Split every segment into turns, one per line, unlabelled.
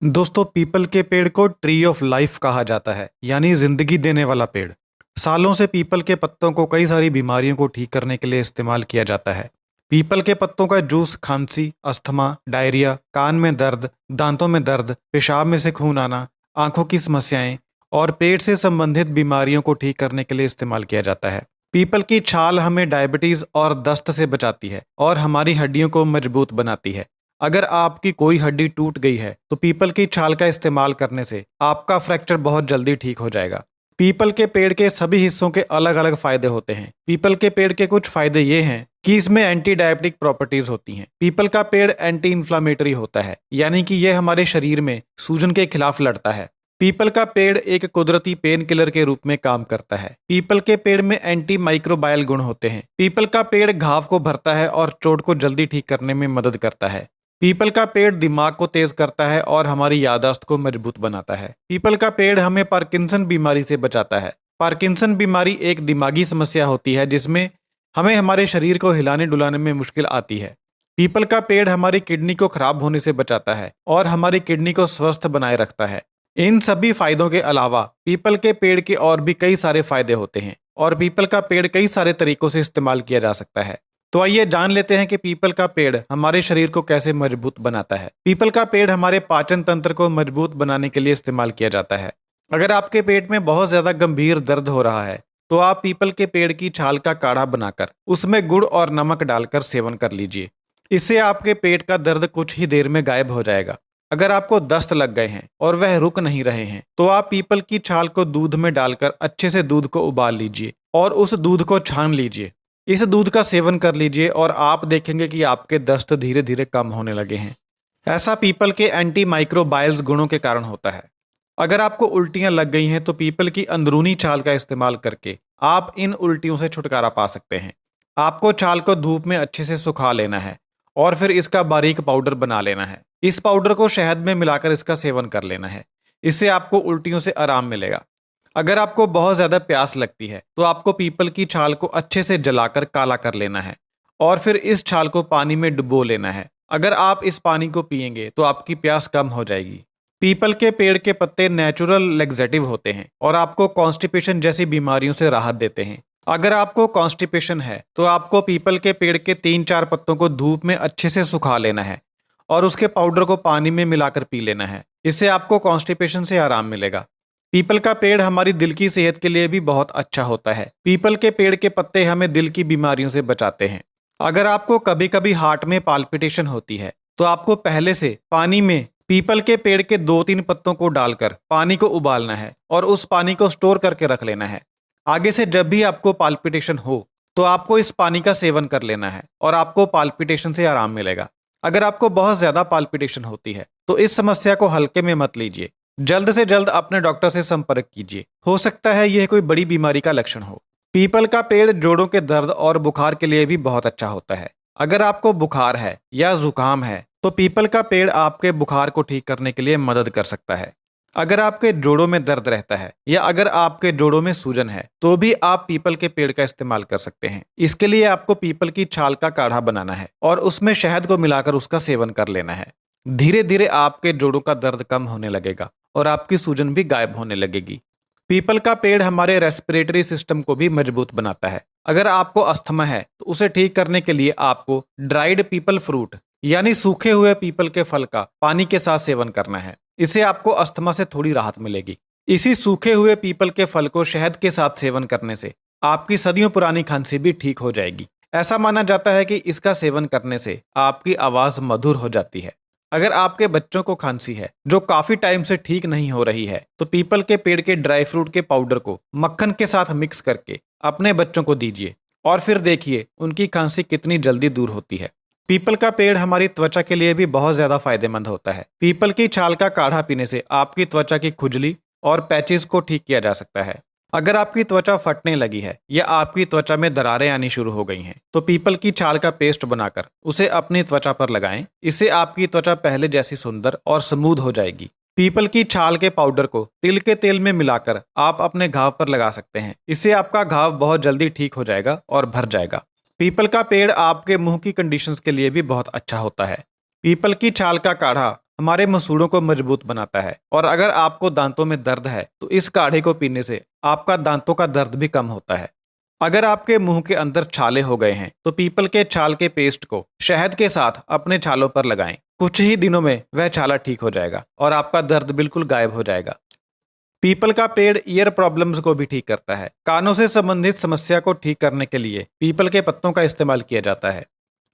दोस्तों, पीपल के पेड़ को ट्री ऑफ लाइफ कहा जाता है, यानी जिंदगी देने वाला पेड़। सालों से पीपल के पत्तों को कई सारी बीमारियों को ठीक करने के लिए इस्तेमाल किया जाता है। पीपल के पत्तों का जूस खांसी, अस्थमा, डायरिया, कान में दर्द, दांतों में दर्द, पेशाब में से खून आना, आंखों की समस्याएं और पेट से संबंधित बीमारियों को ठीक करने के लिए इस्तेमाल किया जाता है। पीपल की छाल हमें डायबिटीज और दस्त से बचाती है और हमारी हड्डियों को मजबूत बनाती है। अगर आपकी कोई हड्डी टूट गई है तो पीपल की छाल का इस्तेमाल करने से आपका फ्रैक्चर बहुत जल्दी ठीक हो जाएगा। पीपल के पेड़ के सभी हिस्सों के अलग अलग फायदे होते हैं। पीपल के पेड़ के कुछ फायदे ये हैं कि इसमें एंटी डायबिटिक प्रॉपर्टीज होती हैं। पीपल का पेड़ एंटी इन्फ्लामेटरी होता है, यानी कि यह हमारे शरीर में सूजन के खिलाफ लड़ता है। पीपल का पेड़ एक कुदरती पेन किलर के रूप में काम करता है। पीपल के पेड़ में एंटी माइक्रोबायल गुण होते हैं। पीपल का पेड़ घाव को भरता है और चोट को जल्दी ठीक करने में मदद करता है। पीपल का पेड़ दिमाग को तेज करता है और हमारी याददाश्त को मजबूत बनाता है। पीपल का पेड़ हमें पार्किंसन बीमारी से बचाता है। पार्किंसन बीमारी एक दिमागी समस्या होती है जिसमें हमें हमारे शरीर को हिलाने डुलाने में मुश्किल आती है। पीपल का पेड़ हमारी किडनी को खराब होने से बचाता है और हमारी किडनी को स्वस्थ बनाए रखता है। इन सभी फायदों के अलावा पीपल के पेड़ के और भी कई सारे फायदे होते हैं और पीपल का पेड़ कई सारे तरीकों से इस्तेमाल किया जा सकता है। तो आइए जान लेते हैं कि पीपल का पेड़ हमारे शरीर को कैसे मजबूत बनाता है। पीपल का पेड़ हमारे पाचन तंत्र को मजबूत बनाने के लिए इस्तेमाल किया जाता है। अगर आपके पेट में बहुत ज्यादा गंभीर दर्द हो रहा है तो आप पीपल के पेड़ की छाल का काढ़ा बनाकर उसमें गुड़ और नमक डालकर सेवन कर लीजिए। इससे आपके पेट का दर्द कुछ ही देर में गायब हो जाएगा। अगर आपको दस्त लग गए हैं और वह रुक नहीं रहे हैं तो आप पीपल की छाल को दूध में डालकर अच्छे से दूध को उबाल लीजिए और उस दूध को छान लीजिए। इस दूध का सेवन कर लीजिए और आप देखेंगे कि आपके दस्त धीरे धीरे कम होने लगे हैं। ऐसा पीपल के एंटी माइक्रोबायल्स गुणों के कारण होता है। अगर आपको उल्टियां लग गई हैं तो पीपल की अंदरूनी छाल का इस्तेमाल करके आप इन उल्टियों से छुटकारा पा सकते हैं। आपको छाल को धूप में अच्छे से सुखा लेना है और फिर इसका बारीक पाउडर बना लेना है। इस पाउडर को शहद में मिलाकर इसका सेवन कर लेना है। इससे आपको उल्टियों से आराम मिलेगा। अगर आपको बहुत ज्यादा प्यास लगती है तो आपको पीपल की छाल को अच्छे से जलाकर काला कर लेना है और फिर इस छाल को पानी में डुबो लेना है। अगर आप इस पानी को पिएंगे तो आपकी प्यास कम हो जाएगी। पीपल के पेड़ के पत्ते नेचुरल लेक्सेटिव होते हैं और आपको कॉन्स्टिपेशन जैसी बीमारियों से राहत देते हैं। अगर आपको कॉन्स्टिपेशन है तो आपको पीपल के पेड़ के 3-4 पत्तों को धूप में अच्छे से सुखा लेना है और उसके पाउडर को पानी में मिलाकर पी लेना है। इससे आपको कॉन्स्टिपेशन से आराम मिलेगा। पीपल का पेड़ हमारी दिल की सेहत के लिए भी बहुत अच्छा होता है। पीपल के पेड़ के पत्ते हमें दिल की बीमारियों से बचाते हैं। अगर आपको कभी कभी हार्ट में पाल्पिटेशन होती है तो आपको पहले से पानी में पीपल के पेड़ के 2-3 पत्तों को डालकर पानी को उबालना है और उस पानी को स्टोर करके रख लेना है। आगे से जब भी आपको पाल्पिटेशन हो तो आपको इस पानी का सेवन कर लेना है और आपको पाल्पिटेशन से आराम मिलेगा। अगर आपको बहुत ज्यादा पाल्पिटेशन होती है तो इस समस्या को हल्के में मत लीजिए। जल्द से जल्द अपने डॉक्टर से संपर्क कीजिए। हो सकता है यह कोई बड़ी बीमारी का लक्षण हो। पीपल का पेड़ जोड़ों के दर्द और बुखार के लिए भी बहुत अच्छा होता है। अगर आपको बुखार है या जुकाम है तो पीपल का पेड़ आपके बुखार को ठीक करने के लिए मदद कर सकता है। अगर आपके जोड़ों में दर्द रहता है या अगर आपके जोड़ों में सूजन है तो भी आप पीपल के पेड़ का इस्तेमाल कर सकते हैं। इसके लिए आपको पीपल की छाल का काढ़ा बनाना है और उसमें शहद को मिलाकर उसका सेवन कर लेना है। धीरे धीरे आपके जोड़ों का दर्द कम होने लगेगा और आपकी सूजन भी गायब होने लगेगी। पीपल का पेड़ हमारे रेस्पिरेटरी सिस्टम को भी मजबूत बनाता है। अगर आपको अस्थमा है तो उसे ठीक करने के लिए आपको ड्राइड पीपल फ्रूट यानी सूखे हुए पीपल के फल का पानी के साथ सेवन करना है। इससे आपको अस्थमा से थोड़ी राहत मिलेगी। इसी सूखे हुए पीपल के फल को शहद के साथ सेवन करने से आपकी सदियों पुरानी खांसी भी ठीक हो जाएगी। ऐसा माना जाता है कि इसका सेवन करने से आपकी आवाज मधुर हो जाती है। अगर आपके बच्चों को खांसी है जो काफी टाइम से ठीक नहीं हो रही है तो पीपल के पेड़ के ड्राई फ्रूट के पाउडर को मक्खन के साथ मिक्स करके अपने बच्चों को दीजिए और फिर देखिए उनकी खांसी कितनी जल्दी दूर होती है। पीपल का पेड़ हमारी त्वचा के लिए भी बहुत ज्यादा फायदेमंद होता है। पीपल की छाल का काढ़ा पीने से आपकी त्वचा की खुजली और पैचेस को ठीक किया जा सकता है। अगर आपकी त्वचा फटने लगी है या आपकी त्वचा में दरारें आनी शुरू हो गई हैं तो पीपल की छाल का पेस्ट बनाकर उसे अपनी त्वचा पर लगाएं। इससे आपकी त्वचा पहले जैसी सुंदर और स्मूथ हो जाएगी। पीपल की छाल के पाउडर को तिल के तेल में मिलाकर आप अपने घाव पर लगा सकते हैं। इससे आपका घाव बहुत जल्दी ठीक हो जाएगा और भर जाएगा। पीपल का पेड़ आपके मुंह की कंडीशंस के लिए भी बहुत अच्छा होता है। पीपल की छाल का काढ़ा हमारे मसूड़ों को मजबूत बनाता है और अगर आपको दांतों में दर्द है तो इस काढ़े को पीने से आपका दांतों का दर्द भी कम होता है। अगर आपके मुंह के अंदर छाले हो गए हैं तो पीपल के छाल के पेस्ट को शहद के साथ अपने छालों पर लगाएं। कुछ ही दिनों में वह छाला ठीक हो जाएगा और आपका दर्द बिल्कुल गायब हो जाएगा। पीपल का पेड़ ईयर प्रॉब्लम्स को भी ठीक करता है। कानों से संबंधित समस्या को ठीक करने के लिए पीपल के पत्तों का इस्तेमाल किया जाता है।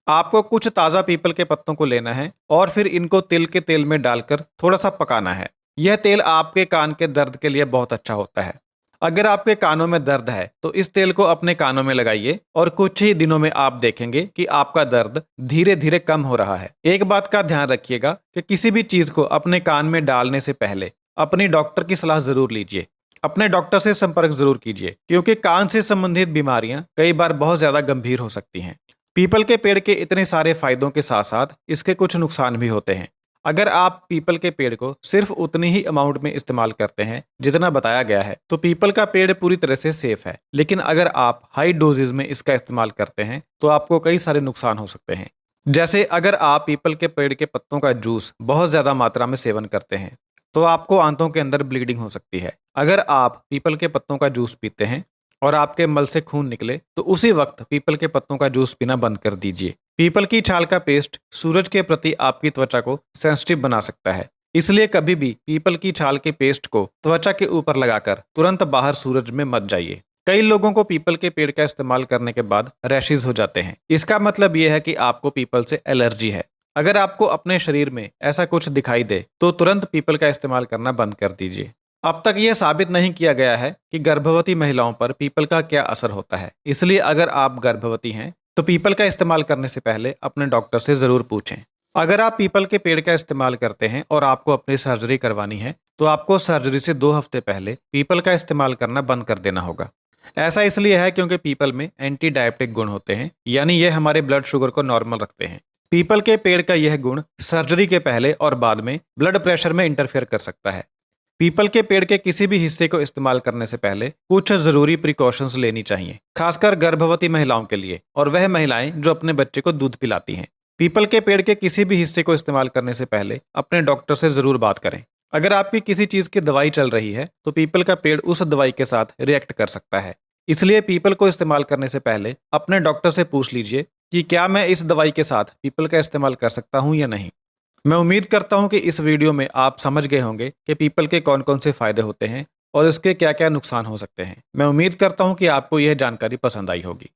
आपको कुछ ताज़ा पीपल के पत्तों को लेना है और फिर इनको तिल के तेल में डालकर थोड़ा सा पकाना है। यह तेल आपके कान के दर्द के लिए बहुत अच्छा होता है। अगर आपके कानों में दर्द है तो इस तेल को अपने कानों में लगाइए और कुछ ही दिनों में आप देखेंगे कि आपका दर्द धीरे धीरे कम हो रहा है। एक बात का ध्यान रखिएगा कि किसी भी चीज को अपने कान में डालने से पहले अपनी डॉक्टर की सलाह जरूर लीजिए। अपने डॉक्टर से संपर्क जरूर कीजिए क्योंकि कान से संबंधित बीमारियां कई बार बहुत ज्यादा गंभीर हो सकती हैं। पीपल के पेड़ के इतने सारे फायदों के साथ साथ इसके कुछ नुकसान भी होते हैं। अगर आप पीपल के पेड़ को सिर्फ उतनी ही अमाउंट में इस्तेमाल करते हैं जितना बताया गया है तो पीपल का पेड़ पूरी तरह से सेफ है। लेकिन अगर आप हाई डोजेज में इसका इस्तेमाल करते हैं तो आपको कई सारे नुकसान हो सकते हैं। जैसे अगर आप पीपल के पेड़ के पत्तों का जूस बहुत ज्यादा मात्रा में सेवन करते हैं तो आपको आंतों के अंदर ब्लीडिंग हो सकती है। अगर आप पीपल के पत्तों का जूस पीते हैं और आपके मल से खून निकले तो उसी वक्त पीपल के पत्तों का जूस पीना बंद कर दीजिए। पीपल की छाल का पेस्ट सूरज के प्रति आपकी त्वचा को सेंसिटिव बना सकता है, इसलिए कभी भी पीपल की छाल के पेस्ट को त्वचा के ऊपर लगाकर तुरंत बाहर सूरज में मत जाइए। कई लोगों को पीपल के पेड़ का इस्तेमाल करने के बाद रैशेज हो जाते हैं। इसका मतलब यह है कि आपको पीपल से एलर्जी है। अगर आपको अपने शरीर में ऐसा कुछ दिखाई दे तो तुरंत पीपल का इस्तेमाल करना बंद कर दीजिए। अब तक यह साबित नहीं किया गया है कि गर्भवती महिलाओं पर पीपल का क्या असर होता है, इसलिए अगर आप गर्भवती हैं तो पीपल का इस्तेमाल करने से पहले अपने डॉक्टर से जरूर पूछें। अगर आप पीपल के पेड़ का इस्तेमाल करते हैं और आपको अपनी सर्जरी करवानी है तो आपको सर्जरी से 2 हफ्ते पहले पीपल का इस्तेमाल करना बंद कर देना होगा। ऐसा इसलिए है क्योंकि पीपल में एंटी डायबिटिक गुण होते हैं, यानी यह हमारे ब्लड शुगर को नॉर्मल रखते हैं। पीपल के पेड़ का यह गुण सर्जरी के पहले और बाद में ब्लड प्रेशर में इंटरफेयर कर सकता है। पीपल के पेड़ के किसी भी हिस्से को इस्तेमाल करने से पहले कुछ जरूरी प्रिकॉशंस लेनी चाहिए, खासकर गर्भवती महिलाओं के लिए और वह महिलाएं जो अपने बच्चे को दूध पिलाती हैं। पीपल के पेड़ के किसी भी हिस्से को इस्तेमाल करने से पहले अपने डॉक्टर से जरूर बात करें। अगर आपकी किसी चीज की दवाई चल रही है तो पीपल का पेड़ उस दवाई के साथ रिएक्ट कर सकता है, इसलिए पीपल को इस्तेमाल करने से पहले अपने डॉक्टर से पूछ लीजिए कि क्या मैं इस दवाई के साथ पीपल का इस्तेमाल कर सकता हूँ या नहीं। मैं उम्मीद करता हूं कि इस वीडियो में आप समझ गए होंगे कि पीपल के कौन कौन से फायदे होते हैं और इसके क्या क्या नुकसान हो सकते हैं। मैं उम्मीद करता हूं कि आपको यह जानकारी पसंद आई होगी।